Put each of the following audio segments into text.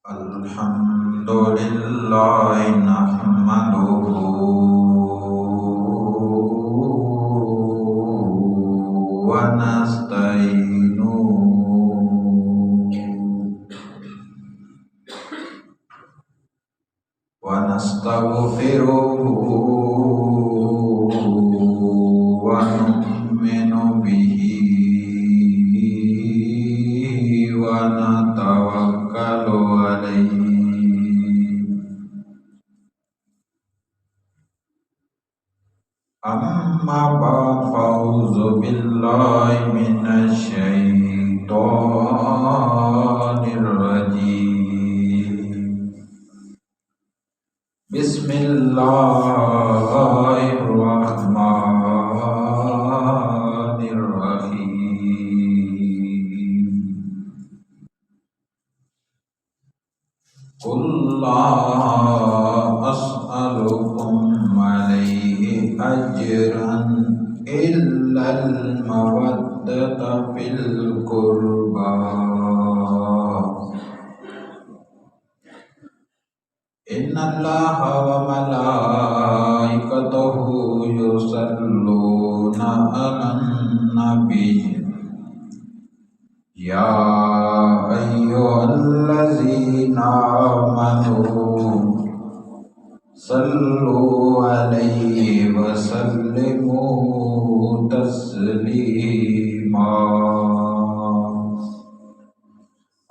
الحمد لله نحمده ونستعينه ونستغفره ونؤمن به ونتوكل عليه. أما بعد فأعوذ بالله من الشيطان الرجيم. بسم الله الرحمن الرحيم. قل لا أسألكم عليه أجرا إلا المودة في القربى إن الله وملائكته يصلون على النبي يا أيها الذين آمنوا صلوا عليه وسلموا تسليما.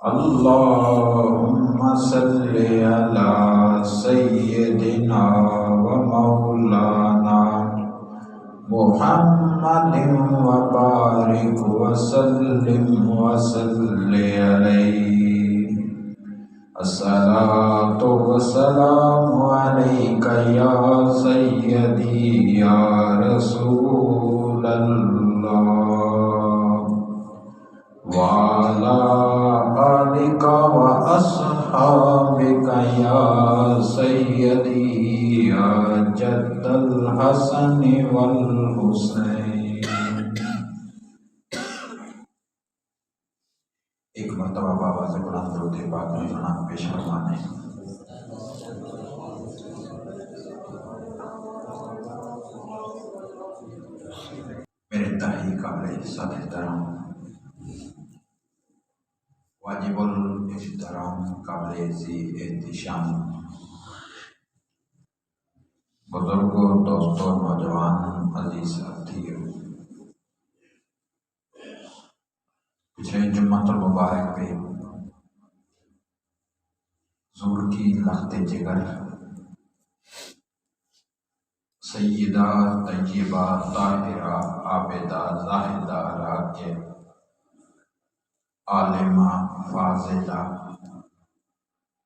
اللهم صل على سيدنا ومولانا محمد وبارك وسلم عليه. الصلاة والسلام عليك يا سيدي يا رسول الله وعلى آلك وأصحابك يا سيدي يا جد الحسن والحسين. ایک مرتبہ بابا سے بلند درود پاک جناب پیش فرمانے. میرے انتہائی قابل عزت احترام، واجب الاحترام، قابل ذی احتشام بزرگوں، دوستوں، نوجوان، عزیز ساتھیوں، پچھلے جمعۃ المبارک پہ حضور کی لخت جگر سیدہ طیبہ طاہرہ عابدہ زاہدہ راکع عالمہ فاضلہ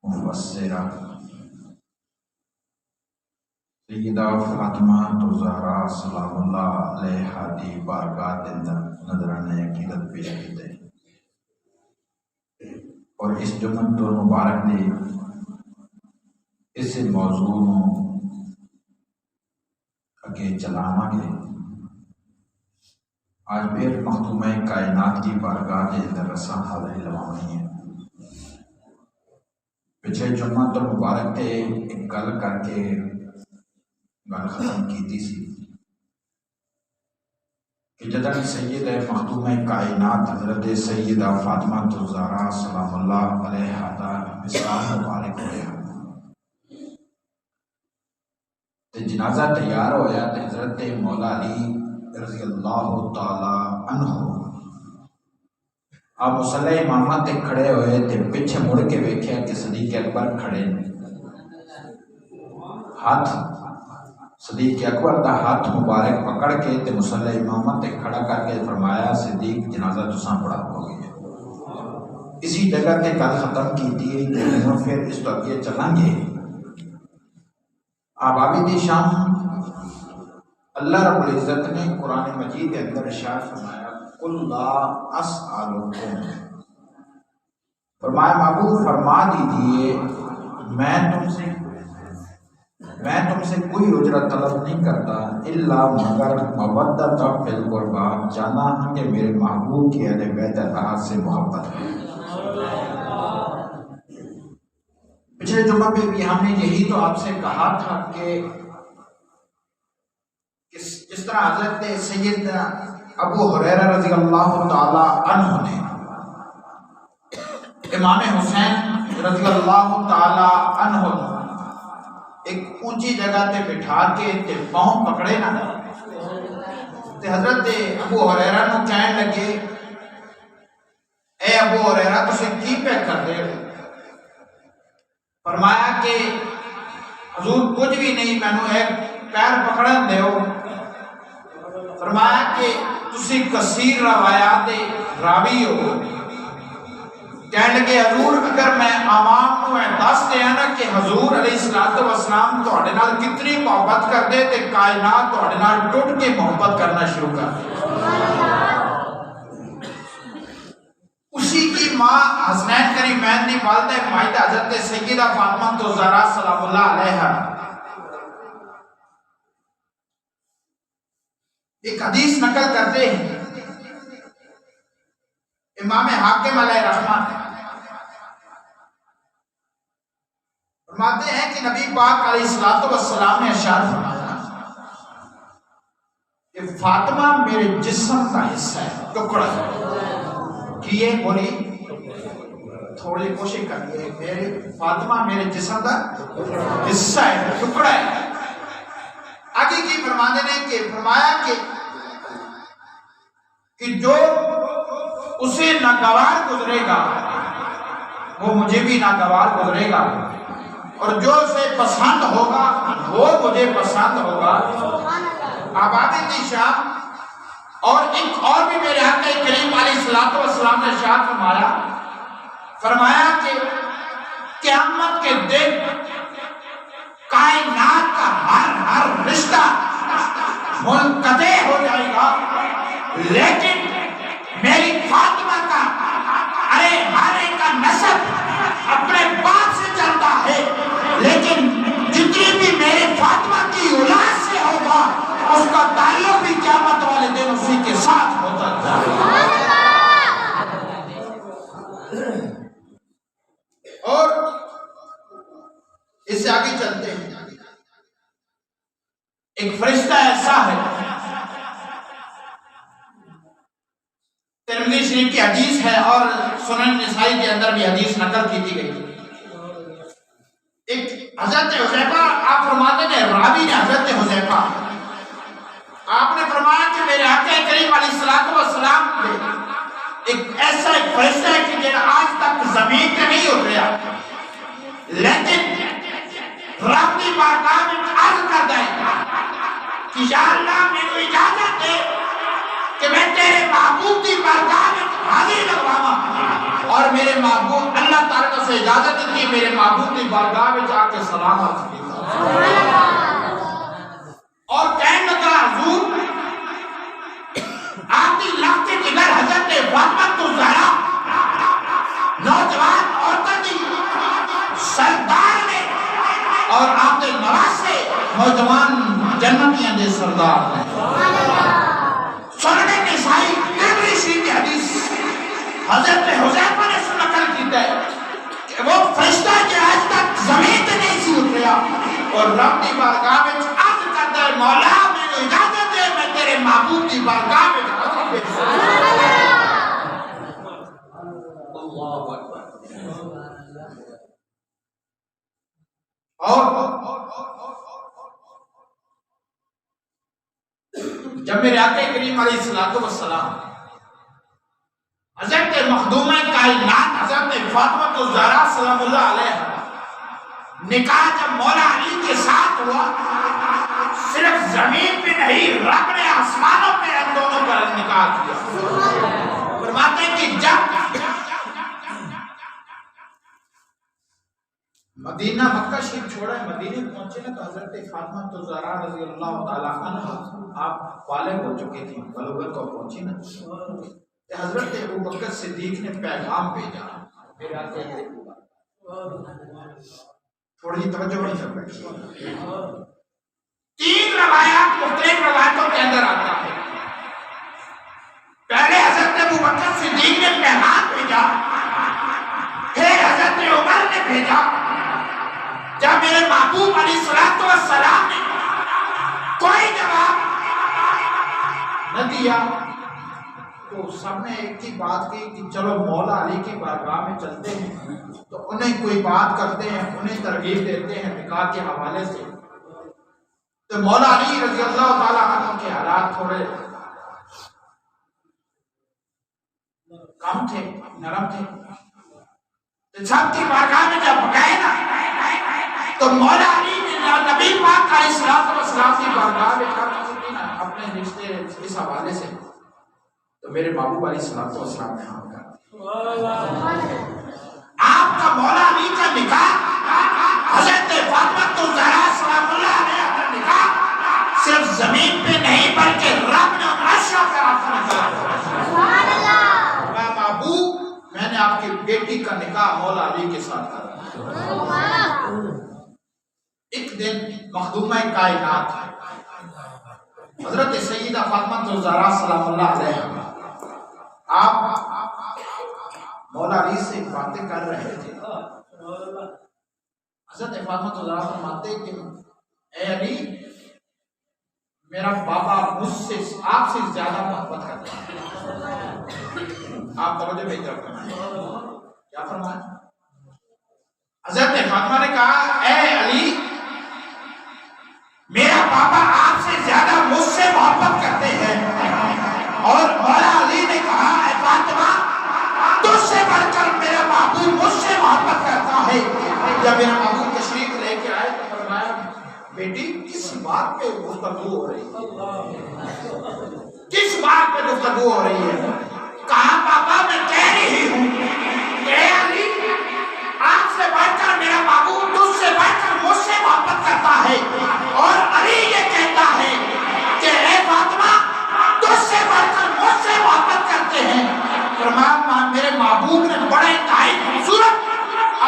مفسرہ سیدہ فاطمہ زہرا سلام اللہ علیہا دی بارگاہ اندر نظرانے عقیدت پیش کیتے اور اس جمعہ مبارک دی اس موضوع نو اگے چلاواں گے. آج پھر مخدومہ کائنات کی بارگاہ کے اندر رساں حاضری لوائی ہے. پچھلے جمعہ مبارک تے ایک گل کر کے گل ختم کی سی کہ جدن سید مخدومہ کائنات حضرت سیدہ فاطمہ الزہرا سلام اللہ علیہا دا وصال مبارک ہویا تے جنازہ تیار ہویا تے حضرت مولا علی رضی اللہ تعالی عنہ آپ مصلی امامہ تے کھڑے ہوئے تے پیچھے مڑ کے ویکھیا کہ صدیق اکبر کھڑے ہاتھ صدیق اکبر دا ہاتھ مبارک پکڑ کے تے مصلی امامہ تے کھڑا کر کے فرمایا صدیق جنازہ تساں پڑھا ہو گیا. اسی جگہ تے گل ختم کی تھی تے پھر اس تو اگے چلیں گے. آبابی دی شان اللہ رب العزت نے قرآن مجید کے اندر ارشاد فرمایا قل لا اسألکم، فرمایا معبود فرما دیجئے میں تم تم سے کوئی اجرت طلب نہیں کرتا الا مگر مودت فی القربا، جانا ہم کہ میرے محبوب کی اہل بیت اطہار سے محبت ہے۔ پچھلے جمعہ پہ بھی ہم نے یہی تو آپ سے کہا تھا کہ جس طرح حضرت سید ابو ہریرہ رضی اللہ تعالی عنہ نے امام حسین رضی اللہ تعالی عنہ ایک اونچی جگہ تے بٹھا کے تے پاؤں پکڑے نا تے حضرت ابو ہریرہ نو کہن لگے اے ابو ہریرہ تسی کی پہ کر دے؟ فرمایا کہ حضور کچھ بھی نہیں، میں نو ایک پیر پکڑن دیو۔ فرمایا کہ تسی کثیر روایات راوی ہو، کہنے لگے حضور اگر میں عوام کو دس دیا نا کہ حضور علیہ السلام تواڈے نال کتنی محبت کر دے تے کائنات تواڈے نال ٹوٹ کے محبت کرنا شروع کر دے۔ اسی کی ماں حسنین کریمین دی والدہ مائدہ حضرت سیدہ فاطمہ الزہرا سلام اللہ علیہا ایک حدیث نقل کرتے ہیں، امام حاکم علیہ رحمہ فرماتے ہیں کہ نبی پاک علیہ السلام نے ارشاد فرمایا کہ فاطمہ میرے جسم کا حصہ ہے، ٹکڑا ہے۔ کیے بولی تھوڑی کوشش کریے، میرے فاطمہ میرے جسم کا حصہ ہے، ٹکڑا ہے۔ آگے کی فرماتے نے کہ فرمایا کہ جو اسے ناگوار گزرے گا وہ مجھے بھی ناگوار گزرے گا، اور جو اسے پسند ہوگا وہ مجھے پسند ہوگا۔ آباد شام اور ایک اور بھی میرے آقا کریم علیہ السلام نے ارشاد فرمایا کہ قیامت کے دن کائنات کا ہر رشتہ منقطع ہو جائے گا، لیکن میری فاطمہ کا ہر ایک کا نسب اپنے باپ سے چلتا ہے، لیکن جتنی بھی میرے فاطمہ کی اولاد سے ہوگا اس کا تعلق بھی قیامت والے دن اسی کے ساتھ ہوتا ہے۔ اور اس سے آگے چلتے ہیں، ایک فرشتہ ایسا ہے، ترمذی شریف کی حدیث ہے اور سنن نسائی کے اندر بھی حدیث نقل کی گئی۔ ایک حضرت حذیفہ آپ فرماتے ہیں، راوی نے حضرت حذیفہ آپ نے فرمایا کہ میرے آقا کریم علیہ السلام نے ایک ایسا ایک فرشتہ ہے کہ جو آج تک زمین پہ نہیں اتریا، لیکن رب کی بارگاہ میں عرض کرتا ہے کہ یا اللہ میرے اجازت دے کہ میں تیرے محبوب کی بارگاہ میں حاضری لگواواں، اور میرے محبوب اللہ تعالیٰ سے اجازت دی میرے محبوب کی بارگاہ میں جا کے سلام عرض کیا، اور کہنے لگا حضور آپ کی لفظ جگر حضرت فاطمہ الزہرا نوجوان عورتوں کی سردار نے، اور آپ کے نواسے نوجوان جنتیاں دے سردار نے۔ سنن نسائی ترمذی شریف کی حدیث حضرت حذیفہ نے نقل کی ہے کہ وہ فرشتہ جو آج تک زمین پہ نہیں سی اتریا اور رب کی بارگاہ میں عرض کرتا ہے مولا مجھے اجازت دے میں تیرے محبوب کی بارگاہ میں اللہ اکبر۔ اور جب میرے آقا کریم علیہ السلام حضرت مخدومہ کائنات حضرت فاطمہ الزہرا سلام اللہ علیہ نکاح جب مولا علی کے ساتھ ہوا، صرف زمین پہ نہیں رب نے آسمانوں پہ ان دونوں کا نکاح کیا۔ فرماتے ہیں کہ جب مدینہ مکہ شریف چھوڑا ہے، مدینے پہنچے نا تو حضرت فاطمہ الزہرا رضی اللہ تعالیٰ عنہ آپ بالغ ہو چکے تھیں، بلوغت کو پہنچی نا، حضرت ابوبکر صدیق نے پیغام بھیجا میرے آقا، تھوڑی توجہ نہیں کر رہی، روایات مختلف روایتوں کے اندر آتا ہے پہلے حضرت ابوبکر صدیق نے پیغام بھیجا، پھر حضرت عمر نے بھیجا۔ جب میرے محبوب علیہ السلام نے کوئی جواب نہ دیا تو سب نے ایک ہی بات کی کہ چلو مولا علی کی بارگاہ میں چلتے ہیں، تو انہیں کوئی بات کرتے ہیں، انہیں ترغیب دیتے ہیں نکاح کے حوالے سے۔ تو مولا علی رضی اللہ تعالیٰ عنہ کے حالات تھوڑے کم تھے، نرم تھے، تو سب کی بارگاہ میں جب گئے نا تو مولا علی نے نبی پاک علیہ السلام کی بارگاہ میں اپنے رشتے اس حوالے سے، تو میرے محبوب علیہ السلام نے ہاں کہا۔ آپ کا مولا علی کا نکاح حضرت فاطمہ الزہرا سلام اللہ علیہا کا نکاح صرف زمین پہ نہیں بلکہ رب نے عرش پہ آپ کا نکاح، محبوب میں نے آپ کی بیٹی کا نکاح مولا علی کے ساتھ کرا۔ ایک دن مخدومہ کائنات حضرت سیدہ فاطمہ الزہرا سلام اللہ علیہا آپ مولا علی سے باتیں کر رہے تھے۔ حضرت فاطمہ الزہرا فرماتے کہ اے علی، میرا بابا مجھ سے آپ سے زیادہ محبت کرتا ہے۔ آپ توجہ میری طرف کریں، کیا فرمایا؟ حضرت فاطمہ نے کہا اے علی، میرا بابا آپ سے زیادہ مجھ سے محبت کرتے ہیں، اور مولا علی نے کہا اے فاطمہ، تجھ سے بڑھ کر میرا محبوب مجھ سے محبت کرتا ہے۔ جب میرا محبوب تشریف لے کے آئے تو فرمایا بیٹی کس بات پہ گفتگو ہو رہی ہے؟ کس بات پہ گفتگو ہو رہی ہے؟ کہا پاپا میں کہہ رہی ہوں کہ اے علی، آپ سے بڑھ کر میرا محبوب تجھ سے بڑھ کر مجھ سے محبت کرتا ہے، اور علی یہ کہتا ہے کہ اے فاطمہ تجھ سے بڑھ کر مجھ سے محبت کرتے ہیں۔ فرمایا میرے محبوب نے بڑے انتہائی خوبصورت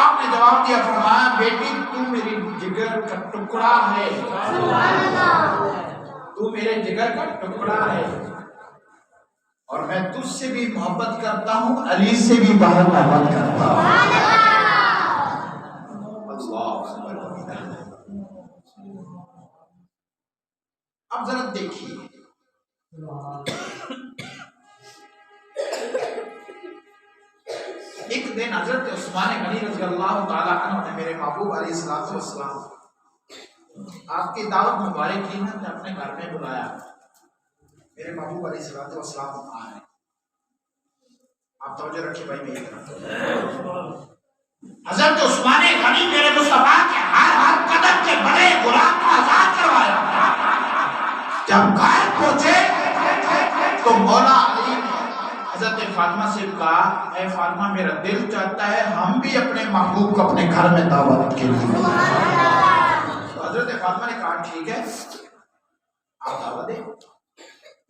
آپ نے جواب دیا، فرمایا بیٹی تو میری جگر کا ٹکڑا ہے، تو میرے جگر کا ٹکڑا ہے، اور میں تجھ سے بھی محبت کرتا ہوں، علی سے بھی بہت محبت کرتا ہوں۔ اب ذرا دیکھیے ایک دن حضرت عثمان غنی رضی اللہ تعالیٰ عنہ نے میرے محبوب علیہ السلام آپ کی دعوت مبارک کی نے اپنے گھر میں بلایا۔ میرے محبوب علیہ السلام آئے، آپ توجہ رکھیے بھائی میری طرف۔ حضرت عثمان غنی میرے مصطفیٰ کے ہر قدم کے بڑے غلام کو آزاد کروایا۔ جب گھر پہنچے تو مولا علی نے حضرت فاطمہ سے کہا اے فاطمہ میرا دل چاہتا ہے ہم بھی اپنے محبوب کو اپنے گھر میں دعوت کے لیے۔ تو حضرت فاطمہ نے کہا ٹھیک ہے آپ دعوت دیں۔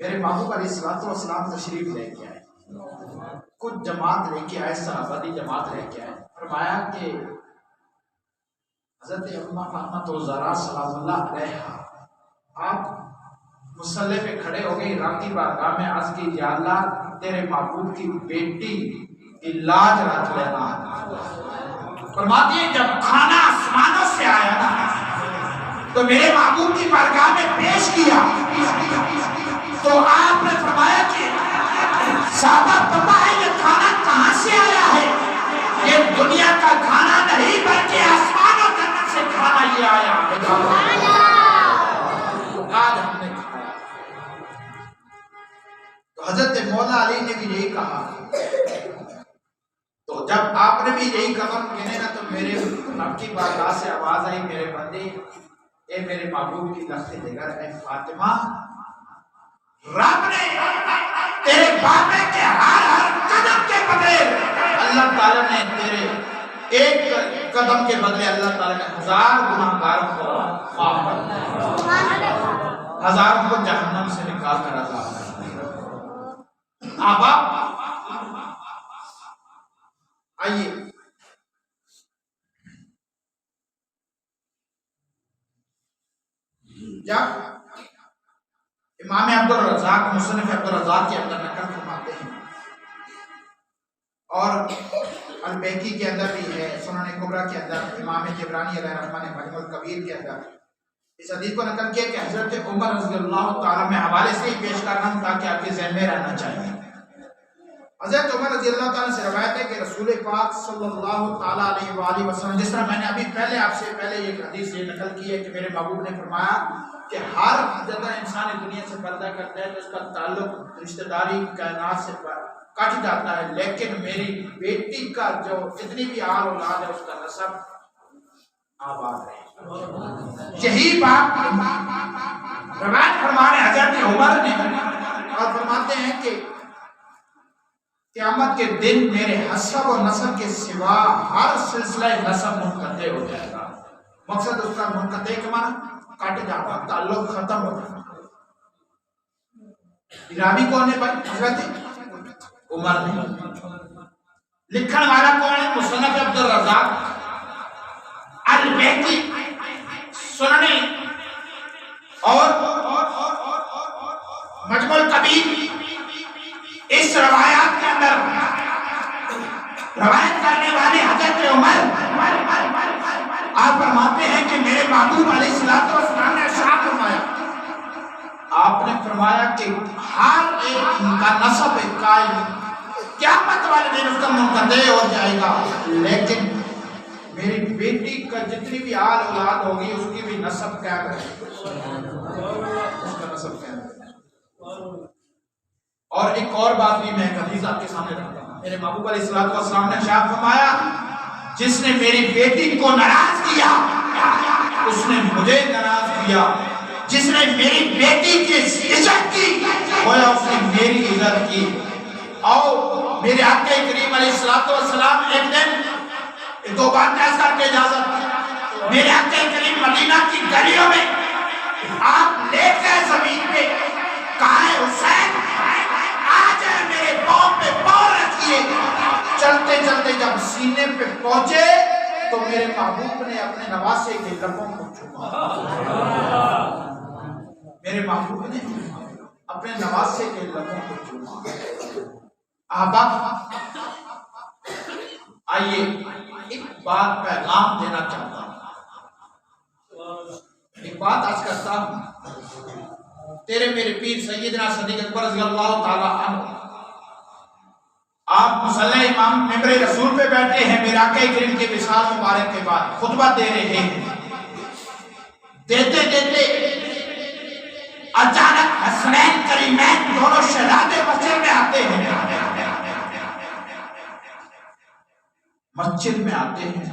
میرے محبوب علیہ السلام تشریف لے کے آئے، کچھ جماعت لے کے آئے، صحابہ دی جماعت لے کے آئے۔ فرمایا کہ حضرت فاطمہ الزہرا سلام اللہ علیہا آپ مصلی پہ کھڑے ہو گئی، رب کی بارگاہ میں عرض کی یا اللہ تیرے محبوب کی بیٹی کی لاج رکھ لینا۔ فرماتی ہے جب کھانا آسمانوں سے آیا نا تو میرے محبوب کی بارگاہ میں پیش کیا تو آپ نے فرمایا کہ صحابہ پتہ ہے یہ کھانا کہاں سے آیا ہے؟ یہ دنیا کا کھانا نہیں بلکہ آسمان اور جنت سے کھانا یہ آیا ہے۔ آج ہم نے کھایا۔ تو حضرت مولا علی نے بھی یہی کہا، تو جب آپ نے بھی یہی قدم گنے نا تو میرے رب کی بارگاہ سے آواز آئی میرے بندے اے میرے محبوب کی لخت جگر اے فاطمہ، رب نے تیرے بابے کے ہر قدم کے بدلے اللہ تعالیٰ نے تیرے ایک قدم کے بدلے اللہ تعالیٰ نے 1000 گناہگاروں کو معاف کر دیا، 1000 کو جہنم سے نکال کر عذاب کر دیا۔ اب آئیے جب امام عبدالرزاق مصنف عبدالرزاق کے اندر نقل فرماتے ہیں، اور البیکی کے اندر بھی ہے، سنن کبریٰ کے اندر، امام جبرانی علیہ الرحمہ نے مجمع الکبیر کے اندر اس حدیث کو نقل کیا کہ حضرت عمر رضی اللہ تعالیٰ میں حوالے سے ہی پیش کر رہا ہوں تاکہ آپ کے ذہن میں رہنا چاہیے۔ حضرت عمر رضی اللہ تعالیٰ سے روایت ہے کہ رسول پاک صلی اللہ تعالیٰ علیہ وآلہ وسلم، جس طرح میں نے ابھی پہلے آپ سے پہلے یہ حدیث یہ نقل کی ہے کہ میرے محبوب نے فرمایا کہ ہر جگہ انسان دنیا سے پردہ کرتا ہے تو اس کا تعلق رشتہ داری کائنات سے کٹ جاتا ہے، لیکن میری بیٹی کا جو جتنی بھی آل اولاد ہے اس کا نسب آباد رہے۔ یہی بات روایت فرمانے حضرت عمر نے، اور فرماتے ہیں کہ قیامت کے دن میرے حسب و نسب کے سوا ہر سلسلہ نسب منقطع ہو جائے گا۔ مقصد اس کا منقطع کے معنی کٹ جاتا، تعلق ختم ہو جاتا۔ راوی کون ہے بھائی؟ حضرت عمر نے۔ لکھن والا کون ہے؟ مصنف عبدالرزاق البیکی سنن اور مجمع الکبیر۔ اس روایات کے اندر روایت کرنے والے حضرت عمر آپ فرماتے ہیں کہ میرے محبوب علیہ السلام نے ارشاد فرمایا، آپ نے فرمایا کہ ہر ایک کا نسب قائم قیامت والے دن اس کا منقطع ہو جائے گا، لیکن میری بیٹی کا جتنی بھی آل اولاد ہوگی اس کی بھی نسب قائم رہے گی، اس کا نسب قائم رہے گا۔ اور ایک اور بات بھی میں حدیث آپ کے سامنے رکھتا ہوں، میرے محبوب علیہ السلام نے ارشاد فرمایا، جس نے میری بیٹی کو ناراض کیا اس نے مجھے ناراض کیا، جس نے میری بیٹی کی عزت کی گویا اس نے میری عزت کی۔ اور میرے آقا کریم علیہ السلام ایک دن دو بات عرض کر کے اجازت، میرے آقا کریم مدینہ کی گلیوں میں آپ لیٹ گئے زمین پہ، کہا ہے حسین آج میرے پاؤں پہ پاؤں رکھیے۔ چلتے چلتے جب سینے پہ پہنچے تو میرے محبوب نے اپنے نواسے کے لبوں کو چوما، میرے محبوب نے اپنے نواسے کے لبوں کو چوما۔ احباب آئیے ایک بات پیغام دینا چاہتا ہوں، ایک بات آج کرتا ہوں، تیرے میرے پیر سیدنا صدیق اکبر رضی اللہ تعالی عنہ آپ مصلی امام ممبر رسول پہ بیٹھے ہیں، میرے آقا کریم کے وصال مبارک کے بعد خطبہ دے رہے ہیں، دیتے دیتے اچانک حسنین کریمین دونوں شہزادے مسجد میں آتے ہیں، مسجد میں آتے ہیں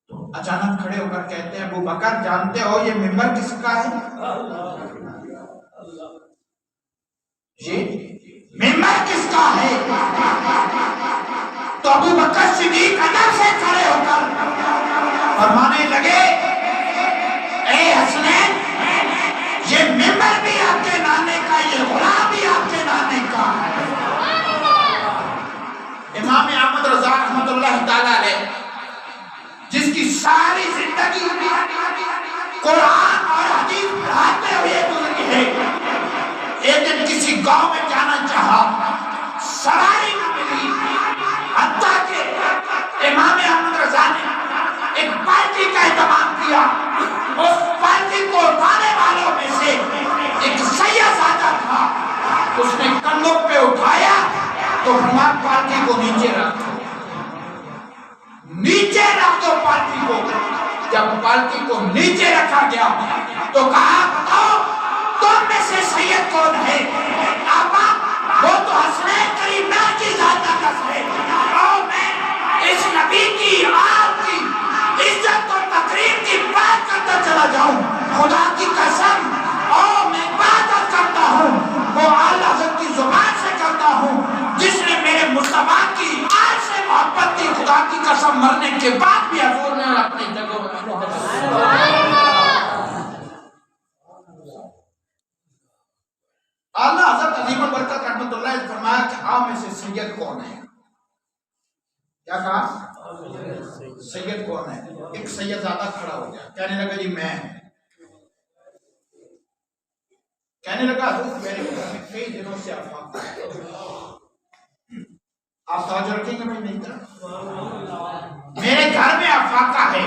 تو اچانک کھڑے ہو کر کہتے ہیں ابو بکر جانتے ہو یہ ممبر کس کا ہے؟ یہ ممبر کس کا ہے؟ تو ابو بکر صدیق ادب سے کھڑے ہو کر فرمانے لگے اے حسنین یہ ممبر بھی آپ کے نانے کا، یہ غلام بھی آپ کے نانے کا ہے۔ امام احمد رضا رحمۃ اللہ تعالیٰ علیہ جس کی ساری زندگی قرآن اور حدیث پڑھاتے ہوئے گزری ہے، ایک دن کسی گاؤں میں جانا چاہا، سواری نہ ملی، حتیٰ کہ امام احمد رضا نے ایک پارٹی کا اہتمام کیا، اس پارٹی کو اٹھانے والوں میں سے ایک سیاح تھا، اس نے کندھوں پہ اٹھایا تو فرمایا پالکی کو نیچے رکھ دو، نیچے رکھ دو پالکی کو۔ جب پالکی کو نیچے رکھا گیا تو کہا بتاؤ تم میں سے سید کون ہے؟ آقا وہ تو حسنین کریمین کی ذات اقدس ہے، اور میں اس نبی کی آپ کی عزت اور تقریم کی بات کرتا چلا جاؤں، خدا کی قسم اور میں بات کرتا ہوں وہ اعلیٰ حضرت کی زبان سے کرتا ہوں جس نے میرے مصطفیٰ کی آج سے محبت کی، خدا کی قسم مرنے کے بعد بھی حضور نے اپنی جگہ اعلیٰ حضرت عظیم البرکت رحمت اللہ علیہ فرمایا کہ آپ میں سے سید کون ہے؟ کیا کہا؟ سید کون ہے؟ ایک سید زیادہ کھڑا ہو گیا، کہنے لگا جی میں۔ کہنے لگا حضور میرے گھر میں کئی دنوں سے افاقہ ہے، آپ توجہ رکھیں گے بھائی میری طرف، میرے گھر میں افاقہ ہے،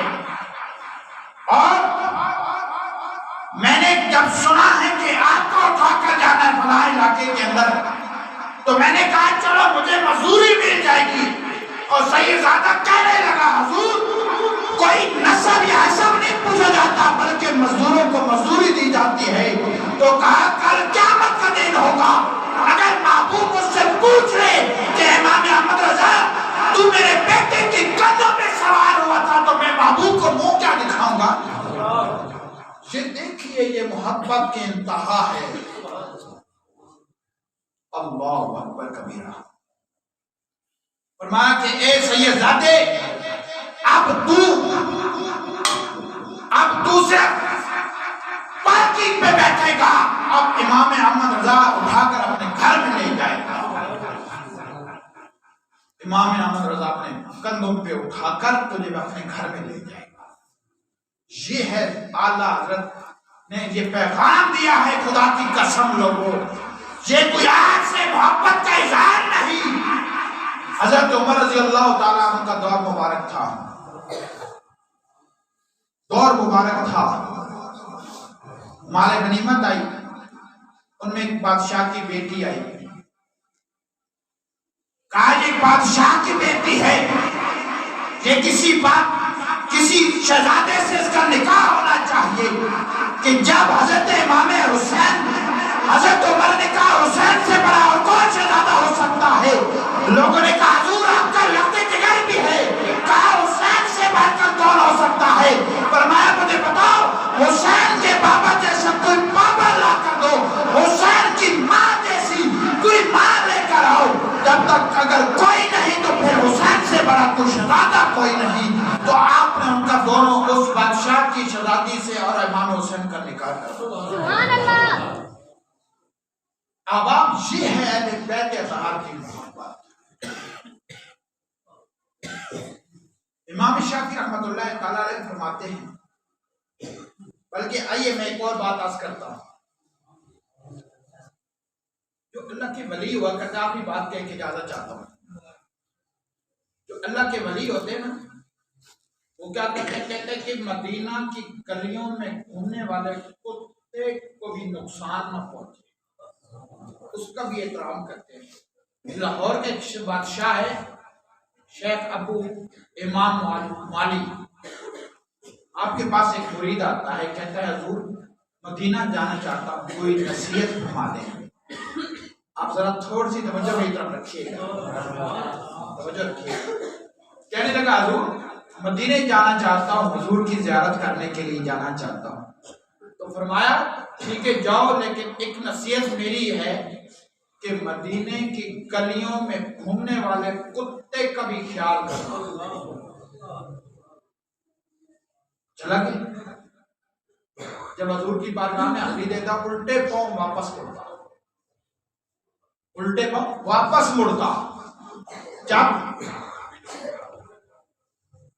اور میں نے جب سنا ہے کہ آپ کو اٹھا کر جانا ہے فلاں علاقے کے اندر، تو میں نے کہا چلو مجھے مزدوری مل جائے گی، اور سیدزادہ کہنے لگا حضور کوئی نسب یا حسب نہیں پوچھا جاتا بلکہ مزدوروں کو مزدوری دی جاتی ہے۔ تو کہا کل قیامت کا دن ہوگا، اگر محبوب مجھ سے پوچھ لے کہ امام احمد رضا تو میرے بیٹے کی کندھوں پہ سوار ہوا تھا تو میں محبوب کو منہ کیا دکھاؤں گا؟ یہ دیکھیے یہ محبت کی انتہا ہے۔ اللہ اکبر کبیرہ۔ فرمایا کہ اے سیدزادے اب تو صرف پارکنگ پہ بیٹھے گا، اب امام احمد رضا اٹھا کر اپنے گھر میں لے جائے گا۔ امام احمد رضا اپنے کندھوں پہ اٹھا کر تجھے اپنے گھر میں لے جائے گا۔ یہ ہے اعلیٰ حضرت نے یہ پیغام دیا ہے، خدا کی قسم لوگوں یہ کوئی آج سے محبت کا اظہار نہیں۔ حضرت عمر رضی اللہ تعالیٰ عنہ کا دور مبارک تھا، مال غنیمت آئی، ان میں ایک بادشاہ کی بیٹی آئی، کہا یہ بادشاہ کی بیٹی ہے، یہ کسی شہزادے سے اس کا نکاح ہونا چاہیے۔ کہ جب حضرت امام حسین، حضرت عمر نے کہا حسین سے بڑا اور کون شہزادہ ہو سکتا ہے؟ لوگوں نے کہا حضور آپ کا لفظ جگر بھی ہے، کہا حسین سے بڑھ کر کون ہو سکتا ہے؟ فرمایا مجھے بتاؤ حسین کے بابا جیسا کوئی بابا لا کر دو، حسین کی ماں جیسی کوئی ماں لے کر آؤ، جب تک اگر کوئی نہیں تو پھر حسین سے بڑا کوئی شہزادہ کوئی نہیں۔ تو آپ نے ان کا دونوں اس بادشاہ کی شہزادی سے اور امام حسین کا نکاح کر دیا۔ سبحان اللہ۔ عوام یہ ہے اہل بیت اطہار کی محبت۔ امام شافعی رحمۃ اللہ تعالی علیہ فرماتے ہیں، بلکہ آئیے میں ایک اور بات عرض کرتا ہوں، جو اللہ کے ولی ہوا کرتا ہے، اپنی بات کہہ کے اجازت چاہتا ہوں، جو اللہ کے ولی ہوتے ہیں نا وہ کیا کہتے ہیں کہ مدینہ کی گلیوں میں گھومنے والے کتے کو بھی نقصان نہ پہنچے، اس کا بھی احترام کرتے ہیں۔ لاہور کے بادشاہ ہے شیخ ابو امام مالی، آپ کے پاس ایک مرید آتا ہے، کہتا ہے حضور مدینہ جانا چاہتا ہوں، کوئی نصیحت فرما دیں۔ آپ ذرا تھوڑی سی توجہ میری طرف رکھیے گا، توجہ رکھیے۔ کہنے لگا حضور مدینے جانا چاہتا ہوں، حضور کی زیارت کرنے کے لیے جانا چاہتا ہوں۔ تو فرمایا ٹھیک ہے جاؤ، لیکن ایک نصیحت میری ہے کہ مدینے کی گلیوں میں گھومنے والے کتے کا بھی خیال کرنا۔ چلا گیا، جب حضور کی بارگاہ میں حاضری دیتا الٹے پاؤں واپس مڑتا، الٹے پاؤں واپس مڑتا۔ جب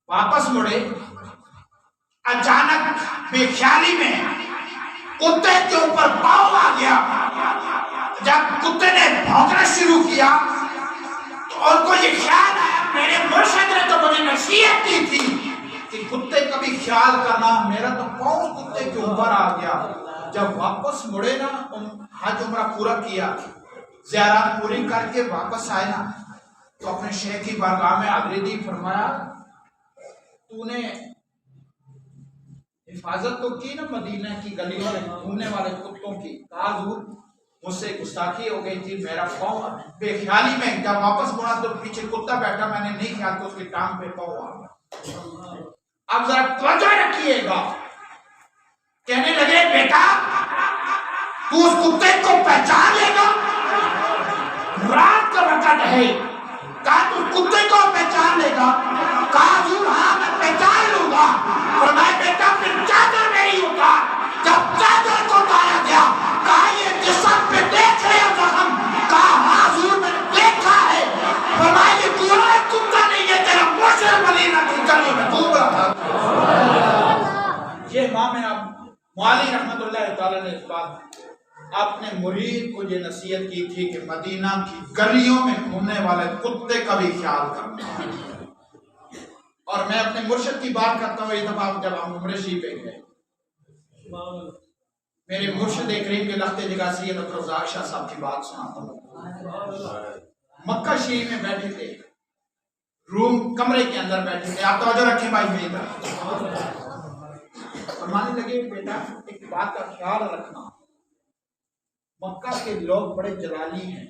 واپس مڑے اچانک بے خیالی میں کتے کے اوپر پاؤں آ گیا۔ جب کتے نے بھونکنا شروع کیا تو ان کو یہ خیال آیا میرے مرشد نے تو مجھے نصیحت کی تھی کہ کتے کا بھی خیال کرنا، میرا تو پاؤں کتے کے اوپر آ گیا۔ جب واپس مڑے نا، حج عمرہ پورا کیا، زیارات پوری کر کے واپس آئے نا، تو اپنے شیخ کی بارگاہ میں حاضری دی۔ فرمایا تو نے حفاظت تو کی نا مدینہ کی گلیوں میں گھومنے والے کتوں کی؟ کہا حضور مجھ سے گستاخی ہو گئی تھی، میرا پاؤں بے خیالی میں جب واپس مڑا تو پیچھے کتا بیٹھا، میں نے نہیں خیال تو اس کی ٹانگ پہ پاؤں آ گیا۔ اب ذرا توجہ رکھیے گا، کہنے لگے بیٹا تو اس کتے کو پہچان لے گا؟ رات کا وقت ہے، کہا تو کتے کو پہچان لے گا؟ کہا حضور ہاں میں پہچان لوں گا۔ فرمایا بیٹا پھر چادر میری اتار۔ جب چادر کو اتارا گیا، کہا یہ جسم پہ دیکھ رہے ہو زخم؟ کہا ہاں حضور میں نے دیکھا ہے۔ فرمایا یہ پورا کتا نہیں، یہ تیرا مرشد مدینہ کی گلیوں میں گھوم رہا تھا۔ یہ امام مالی رحمت اللہ تعالی نے اس بات اپنے مرید کو یہ نصیحت کی تھی کہ مدینہ کی گلیوں میں گھومنے والے کتے کا بھی خیال کرنا ہے. اور میں اپنے مرشد کی بات کرتا ہوں. ایک دفعہ جب ہم عمرے شریف پہ گئے، میرے مرشد کریم کے لخت جگہ سید عبدالرزاق شاہ صاحب کی بات سناتا ہوں. مکہ شریف میں بیٹھے تھے، روم کمرے کے اندر بیٹھے تھے. آپ توجہ رکھیں بھائی میری طرف. فرمانے لگے بیٹا ایک بات کا خیال رکھنا، مکہ کے لوگ بڑے جلالی ہیں،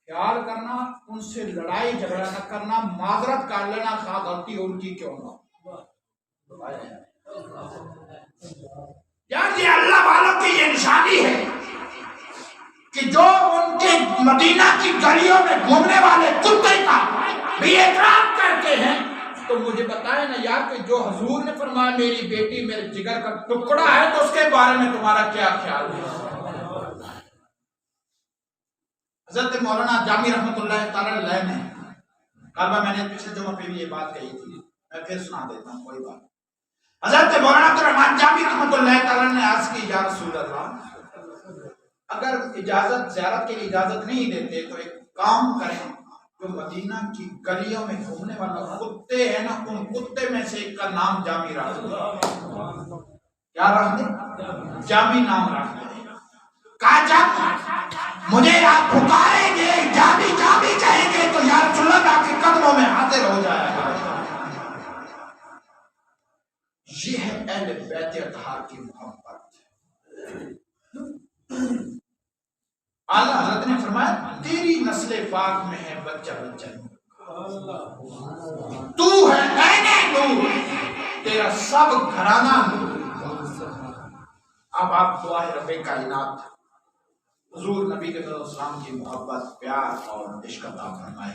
خیال کرنا ان سے لڑائی جھگڑا نہ کرنا، معذرت کر لینا خواہ غلطی ان کی کیوں نہ. یار یہ اللہ والوں کی یہ نشانی ہے کہ جو ان کے مدینہ کی گلیوں میں گھومنے والے کتے کا بھی احترام کرتے ہیں. تو مجھے بتائیں نا یار کہ جو حضور نے فرمایا میری بیٹی میرے جگر کا ٹکڑا ہے، تو اس کے بارے میں تمہارا کیا خیال ہے؟ حضرت مولانا جامی رحمۃ اللہ تعالی علیہ نے کل میں نے پچھلے جمعہ پہ بھی یہ بات کہی تھی، میں پھر سنا دیتا ہوں کوئی بات. حضرت مولانا عبدالرحمن جامی رحمۃ اللہ تعالی نے عرض کی یا رسول اللہ، اگر اجازت زیارت کے لیے اجازت نہیں دیتے تو ایک کام کریں، جو مدینہ کی گلیوں میں گھومنے والا کتے ہیں نا، ان کتے میں سے ایک کا نام جامی رکھ دیں. کیا رکھ دیں؟ جامی نام رکھ دیں. کہا جب مجھے آپ پکاریں گے جامی جامی کہیں گے تو یا رسول اللہ کے قدموں میں حاضر ہو جائے گا. یہ ہے اہل بیت اطہار کی محبت. اعلیٰ حضرت نے فرمایا تیری نسل پاک میں ہے بچہ بچہ، تو ہے عین نور، تیرا سب گھرانہ نور. اب آپ دعا ہے رب کائنات حضور نبی کے صلی اللہ علیہ وسلم کی محبت، پیار اور عشق عطا فرمائے.